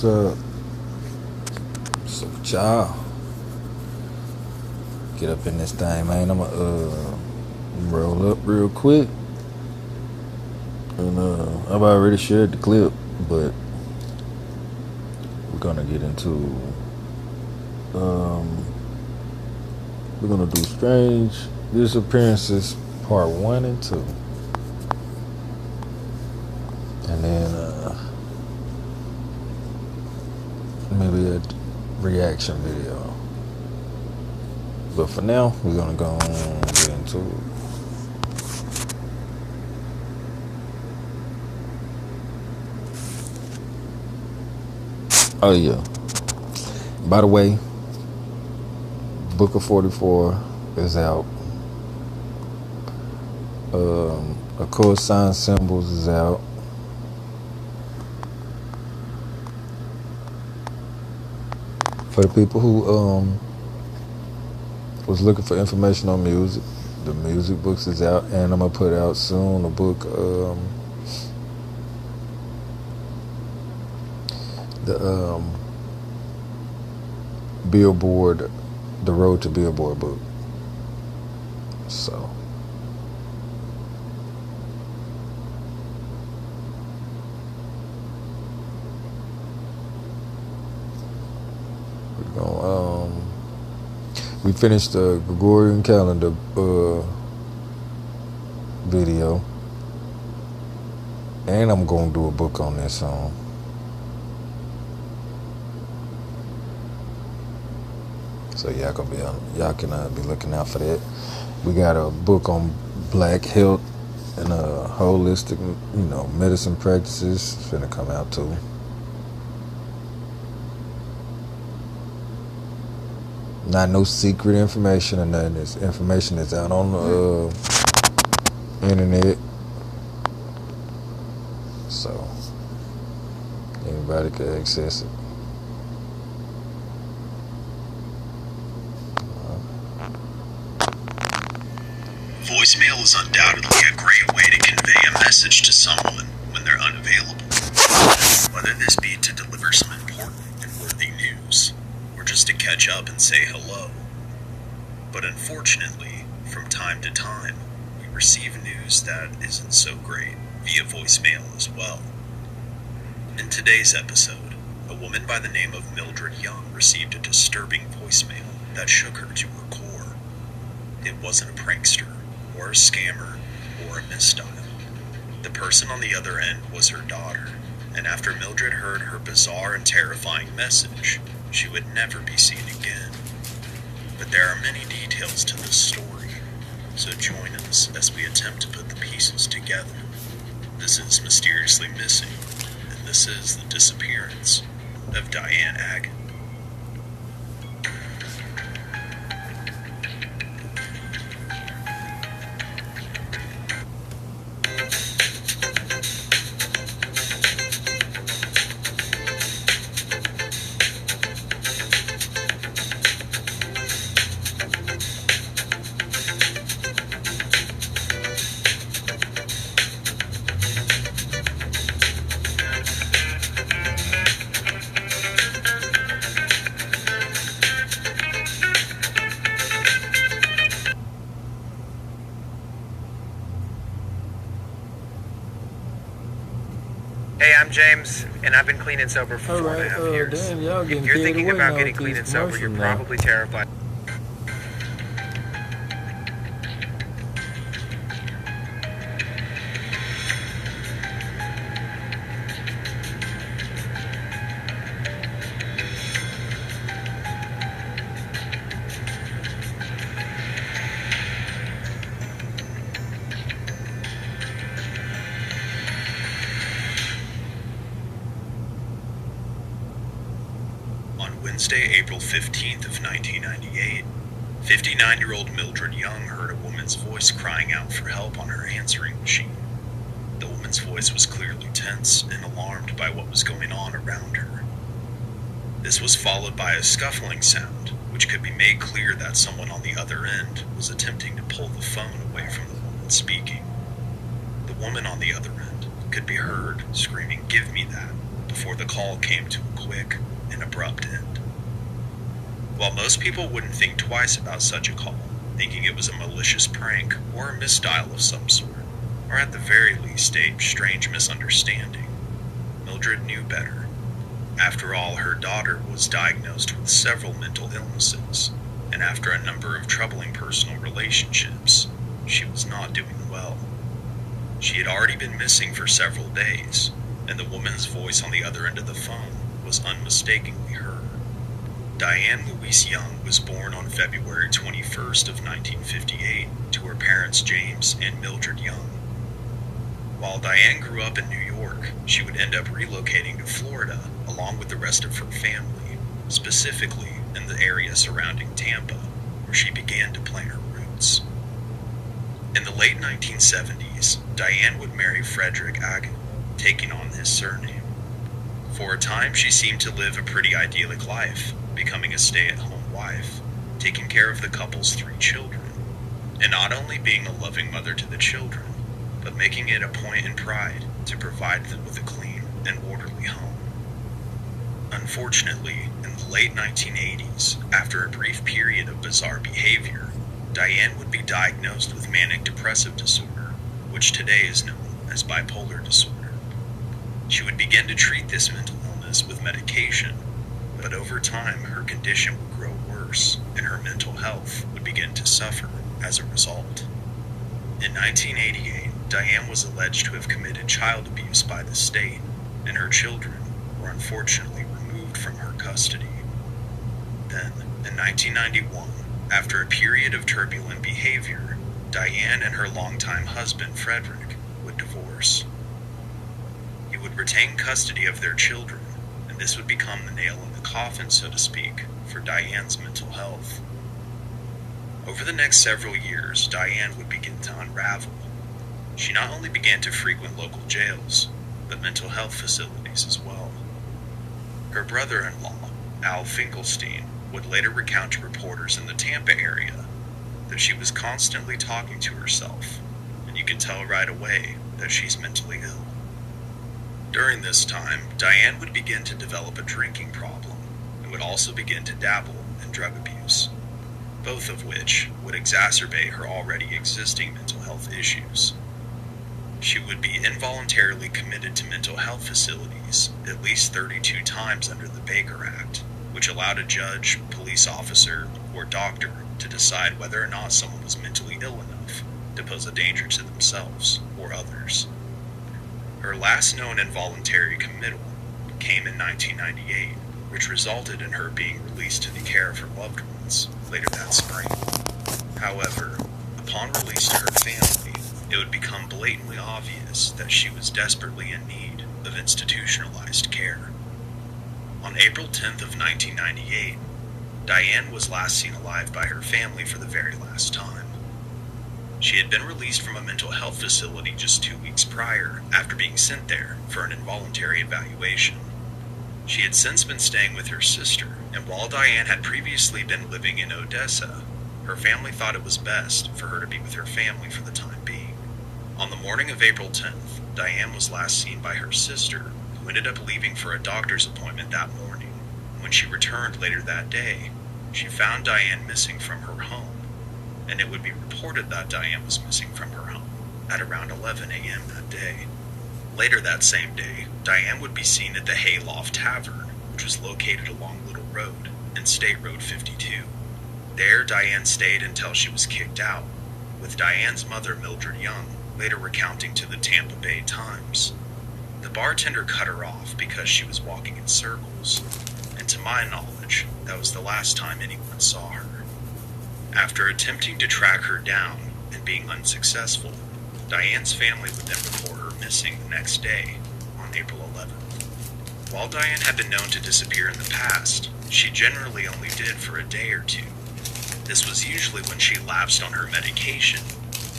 What's up? So y'all get up in this thing, man. I'ma roll up real quick. And I've already shared the clip, but we're gonna get into we're gonna do Strange Disappearances Part 1 and 2. And then maybe a reaction video. But for now, we're gonna go and get into it. Oh yeah. By the way, Book of 44 is out. Occult Sign Symbols is out. For the people who was looking for information on music, the music books is out, and I'm gonna put out soon a book, the Billboard, the Road to Billboard book. So we're gonna we finished the Gregorian calendar video, and I'm gonna do a book on this song. So y'all can be looking out for that. We got a book on black health and holistic, medicine practices. It's finna come out too. Not no secret information or nothing. This information is out on the internet, so anybody can access it. Voicemail is undoubtedly a great way to convey a message to someone when they're unavailable. Whether this be to deliver some important and worthy news, or just to catch up and say hello. But unfortunately, from time to time, we receive news that isn't so great via voicemail as well. In today's episode, a woman by the name of Mildred Young received a disturbing voicemail that shook her to her core. It wasn't a prankster, or a scammer, or a misdial. The person on the other end was her daughter, and after Mildred heard her bizarre and terrifying message, she would never be seen again. But there are many details to this story, so join us as we attempt to put the pieces together. This is Mysteriously Missing, and this is the disappearance of Diane Agin. Hey, I'm James, and I've been clean and sober for 4.5 years. Damn, y'all If getting you're carried thinking away about now getting with clean these and sober, you're commercials now. probably terrified. Wednesday, April 15th of 1998, 59-year-old Mildred Young heard a woman's voice crying out for help on her answering machine. The woman's voice was clearly tense and alarmed by what was going on around her. This was followed by a scuffling sound, which could be made clear that someone on the other end was attempting to pull the phone away from the woman speaking. The woman on the other end could be heard screaming, "Give me that," before the call came to a quick and abrupt end. While most people wouldn't think twice about such a call, thinking it was a malicious prank or a misdial of some sort, or at the very least a strange misunderstanding, Mildred knew better. After all, her daughter was diagnosed with several mental illnesses, and after a number of troubling personal relationships, she was not doing well. She had already been missing for several days, and the woman's voice on the other end of the phone was unmistakably her. Diane Louise Young was born on February 21st of 1958 to her parents James and Mildred Young. While Diane grew up in New York, she would end up relocating to Florida along with the rest of her family, specifically in the area surrounding Tampa, where she began to plant her roots. In the late 1970s, Diane would marry Frederick Agate, taking on his surname. For a time, she seemed to live a pretty idyllic life, becoming a stay-at-home wife, taking care of the couple's 3 children, and not only being a loving mother to the children, but making it a point and pride to provide them with a clean and orderly home. Unfortunately, in the late 1980s, after a brief period of bizarre behavior, Diane would be diagnosed with manic depressive disorder, which today is known as bipolar disorder. She would begin to treat this mental illness with medication, but over time her condition would grow worse and her mental health would begin to suffer as a result. In 1988, Diane was alleged to have committed child abuse by the state, and her children were unfortunately removed from her custody. Then, in 1991, after a period of turbulent behavior, Diane and her longtime husband, Frederick, would divorce. He would retain custody of their children, and this would become the nail in the coffin, so to speak, for Diane's mental health. Over the next several years, Diane would begin to unravel. She not only began to frequent local jails, but mental health facilities as well. Her brother-in-law, Al Finkelstein, would later recount to reporters in the Tampa area that she was constantly talking to herself, and you can tell right away that she's mentally ill. During this time, Diane would begin to develop a drinking problem and would also begin to dabble in drug abuse, both of which would exacerbate her already existing mental health issues. She would be involuntarily committed to mental health facilities at least 32 times under the Baker Act, which allowed a judge, police officer, or doctor to decide whether or not someone was mentally ill enough to pose a danger to themselves or others. Her last known involuntary committal came in 1998, which resulted in her being released to the care of her loved ones later that spring. However, upon release to her family, it would become blatantly obvious that she was desperately in need of institutionalized care. On April 10th of 1998, Diane was last seen alive by her family for the very last time. She had been released from a mental health facility just 2 weeks prior after being sent there for an involuntary evaluation. She had since been staying with her sister, and while Diane had previously been living in Odessa, her family thought it was best for her to be with her family for the time being. On the morning of April 10th, Diane was last seen by her sister, who ended up leaving for a doctor's appointment that morning. When she returned later that day, she found Diane missing from her home, and it would be reported that Diane was missing from her home at around 11 a.m. that day. Later that same day, Diane would be seen at the Hayloft Tavern, which was located along Little Road and State Road 52. There, Diane stayed until she was kicked out, with Diane's mother, Mildred Young, later recounting to the Tampa Bay Times. The bartender cut her off because she was walking in circles, and to my knowledge, that was the last time anyone saw her. After attempting to track her down and being unsuccessful, Diane's family would then report her missing the next day, on April 11th. While Diane had been known to disappear in the past, she generally only did for a day or two. This was usually when she lapsed on her medication,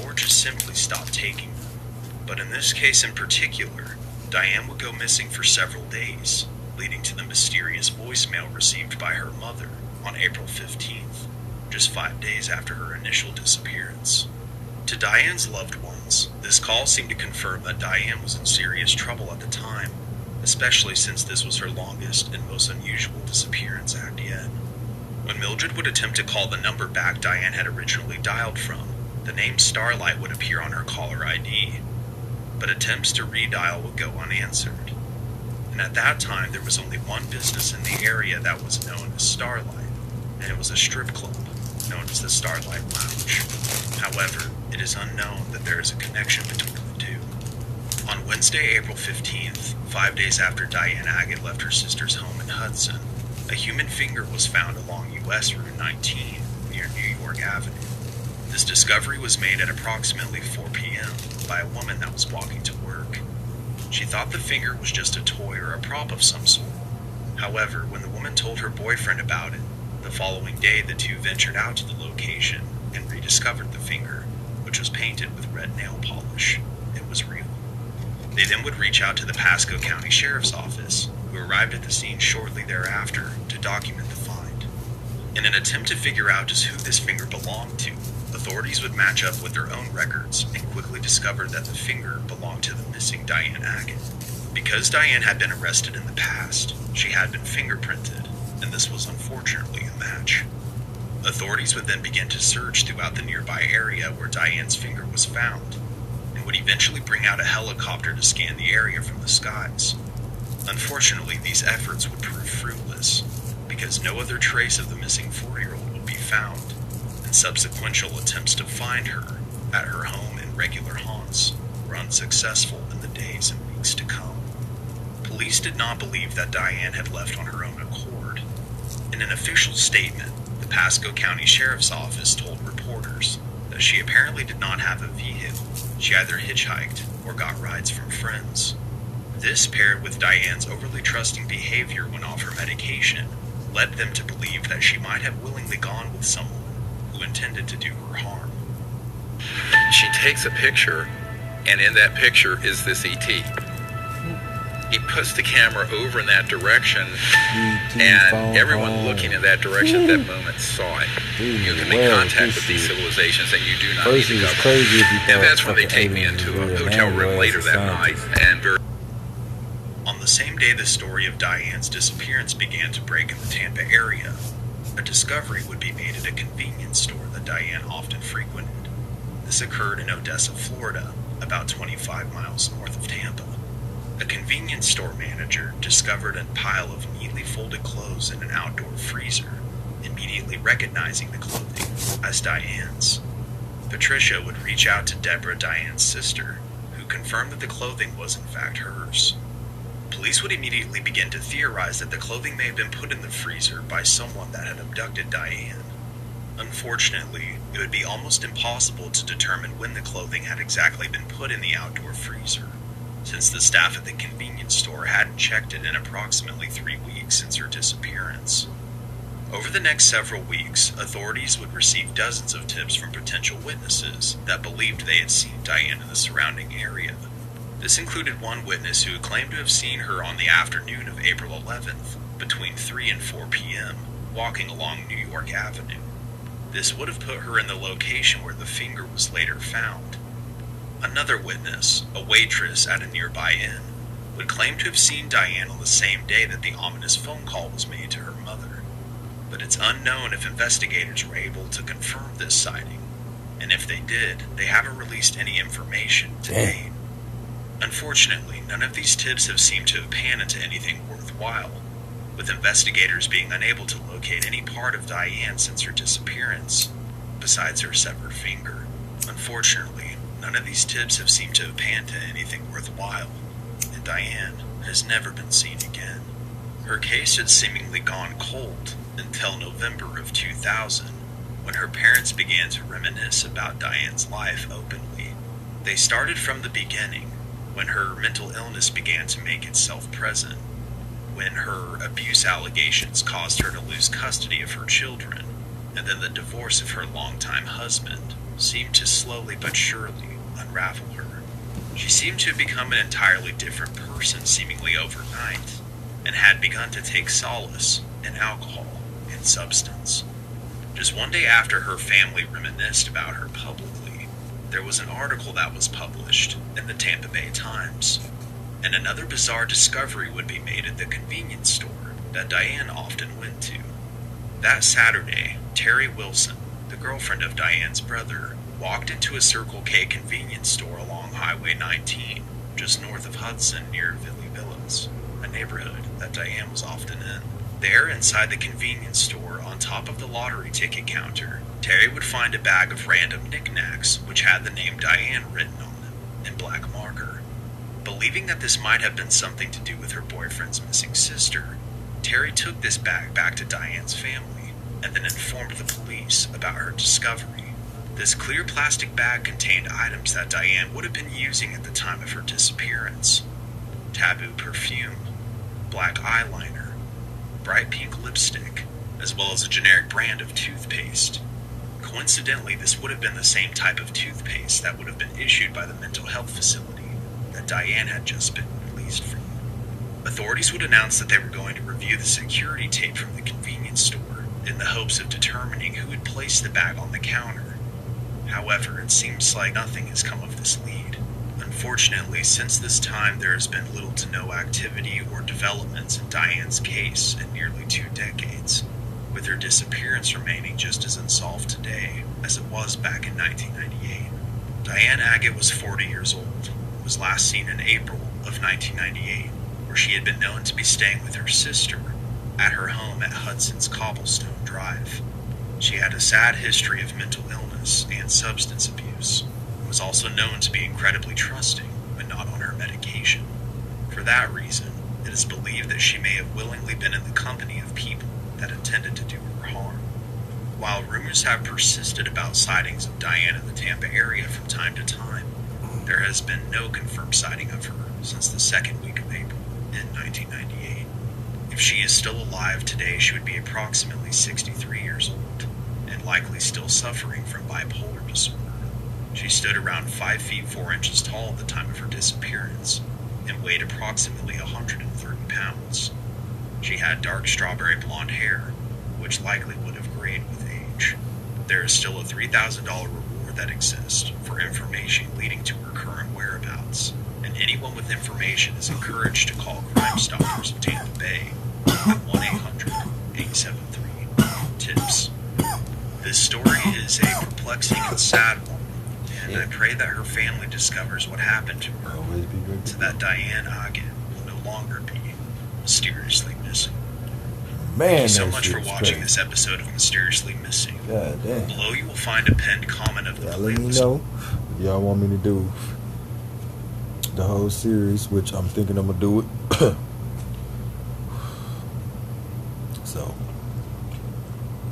or just simply stopped taking them. But in this case in particular, Diane would go missing for several days, leading to the mysterious voicemail received by her mother on April 15th, just 5 days after her initial disappearance. To Diane's loved ones, this call seemed to confirm that Diane was in serious trouble at the time, especially since this was her longest and most unusual disappearance act yet. When Mildred would attempt to call the number back Diane had originally dialed from, the name Starlight would appear on her caller ID, but attempts to redial would go unanswered. And at that time, there was only one business in the area that was known as Starlight, and it was a strip club known as the Starlight Lounge. However, it is unknown that there is a connection between the two. On Wednesday, April 15th, 5 days after Diane Agate left her sister's home in Hudson, a human finger was found along U.S. Route 19 near New York Avenue. This discovery was made at approximately 4 p.m. by a woman that was walking to work. She thought the finger was just a toy or a prop of some sort. However, when the woman told her boyfriend about it, the following day the two ventured out to the location and rediscovered the finger, which was painted with red nail polish. It was real. They then would reach out to the Pasco County Sheriff's Office, who arrived at the scene shortly thereafter to document the find. In an attempt to figure out just who this finger belonged to, authorities would match up with their own records and quickly discovered that the finger belonged to the missing Diane Agate. Because Diane had been arrested in the past, she had been fingerprinted, and this was unfortunately a match. Authorities would then begin to search throughout the nearby area where Diane's finger was found, and would eventually bring out a helicopter to scan the area from the skies. Unfortunately, these efforts would prove fruitless, because no other trace of the missing 4-year-old would be found, and subsequent attempts to find her at her home and regular haunts were unsuccessful in the days and weeks to come. Police did not believe that Diane had left on her own accord. In an official statement, the Pasco County Sheriff's Office told reporters that she apparently did not have a vehicle. She either hitchhiked or got rides from friends. This, paired with Diane's overly trusting behavior when off her medication, led them to believe that she might have willingly gone with someone who intended to do her harm. She takes a picture, and in that picture is this E.T. He puts the camera over in that direction, and everyone looking in that direction at that moment saw it. You can make contact with these civilizations, and you do not need to cover. And that's when they take me into a hotel room later that night, and on the same day the story of Diane's disappearance began to break in the Tampa area, a discovery would be made at a convenience store that Diane often frequented. This occurred in Odessa, Florida, about 25 miles north of Tampa. A convenience store manager discovered a pile of neatly folded clothes in an outdoor freezer, immediately recognizing the clothing as Diane's. Patricia would reach out to Deborah, Diane's sister, who confirmed that the clothing was in fact hers. Police would immediately begin to theorize that the clothing may have been put in the freezer by someone that had abducted Diane. Unfortunately, it would be almost impossible to determine when the clothing had exactly been put in the outdoor freezer, since the staff at the convenience store hadn't checked it in approximately 3 weeks since her disappearance. Over the next several weeks, authorities would receive dozens of tips from potential witnesses that believed they had seen Diane in the surrounding area. This included one witness who claimed to have seen her on the afternoon of April 11th, between 3 and 4 p.m., walking along New York Avenue. This would have put her in the location where the finger was later found. Another witness, a waitress at a nearby inn, would claim to have seen Diane on the same day that the ominous phone call was made to her mother. But it's unknown if investigators were able to confirm this sighting, and if they did, they haven't released any information to date. Unfortunately, none of these tips have seemed to have panned into anything worthwhile, with investigators being unable to locate any part of Diane since her disappearance, besides her severed finger. Unfortunately, none of these tips have seemed to have panned to anything worthwhile, and Diane has never been seen again. Her case had seemingly gone cold until November of 2000, when her parents began to reminisce about Diane's life openly. They started from the beginning, when her mental illness began to make itself present, when her abuse allegations caused her to lose custody of her children, and then the divorce of her longtime husband seemed to slowly but surely unravel her. She seemed to have become an entirely different person seemingly overnight, and had begun to take solace in alcohol and substance. Just one day after her family reminisced about her publicly, there was an article that was published in the Tampa Bay Times. and another bizarre discovery would be made at the convenience store that Diane often went to. That Saturday, Terry Wilson, the girlfriend of Diane's brother, walked into a Circle K convenience store along Highway 19, just north of Hudson near Valley Villas, a neighborhood that Diane was often in. There, inside the convenience store, on top of the lottery ticket counter, Terry would find a bag of random knickknacks which had the name Diane written on them in black marker. Believing that this might have been something to do with her boyfriend's missing sister, Terry took this bag back to Diane's family and then informed the police about her discovery. This clear plastic bag contained items that Diane would have been using at the time of her disappearance: Taboo perfume, black eyeliner, bright pink lipstick, as well as a generic brand of toothpaste. Coincidentally, this would have been the same type of toothpaste that would have been issued by the mental health facility that Diane had just been released from. Authorities would announce that they were going to review the security tape from the convenience store in the hopes of determining who had placed the bag on the counter. However, it seems like nothing has come of this lead. Unfortunately, since this time there has been little to no activity or developments in Diane's case in nearly 2 decades, with her disappearance remaining just as unsolved today as it was back in 1998. Diane Agate was 40 years old and was last seen in April of 1998, where she had been known to be staying with her sister at her home at Hudson's Cobblestone Drive. She had a sad history of mental illness and substance abuse, and was also known to be incredibly trusting when not on her medication. For that reason, it is believed that she may have willingly been in the company of people that intended to do her harm. While rumors have persisted about sightings of Diane in the Tampa area from time to time, there has been no confirmed sighting of her since the second week of April in 1998. If she is still alive today, she would be approximately 63 years old, and likely still suffering from bipolar disorder. She stood around 5 feet 4 inches tall at the time of her disappearance, and weighed approximately 130 pounds. She had dark strawberry blonde hair, which likely would have grayed with age. There is still a $3,000 reward that exists for information leading to her current whereabouts, and anyone with information is encouraged to call Crime Stoppers of Tampa Bay at 1-800-873-TIPS. This story is a perplexing and sad one, and I pray that her family discovers what happened to her, so that Diane Agate will no longer be mysteriously missing. Man, thank you so much for watching this episode of Mysteriously Missing. God damn. Below you will find a pinned comment of the Y'all let me playlist. know if y'all want me to do the whole series, which I'm thinking I'm gonna do it. So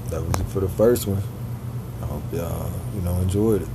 that was it for the first one. I hope y'all enjoyed it.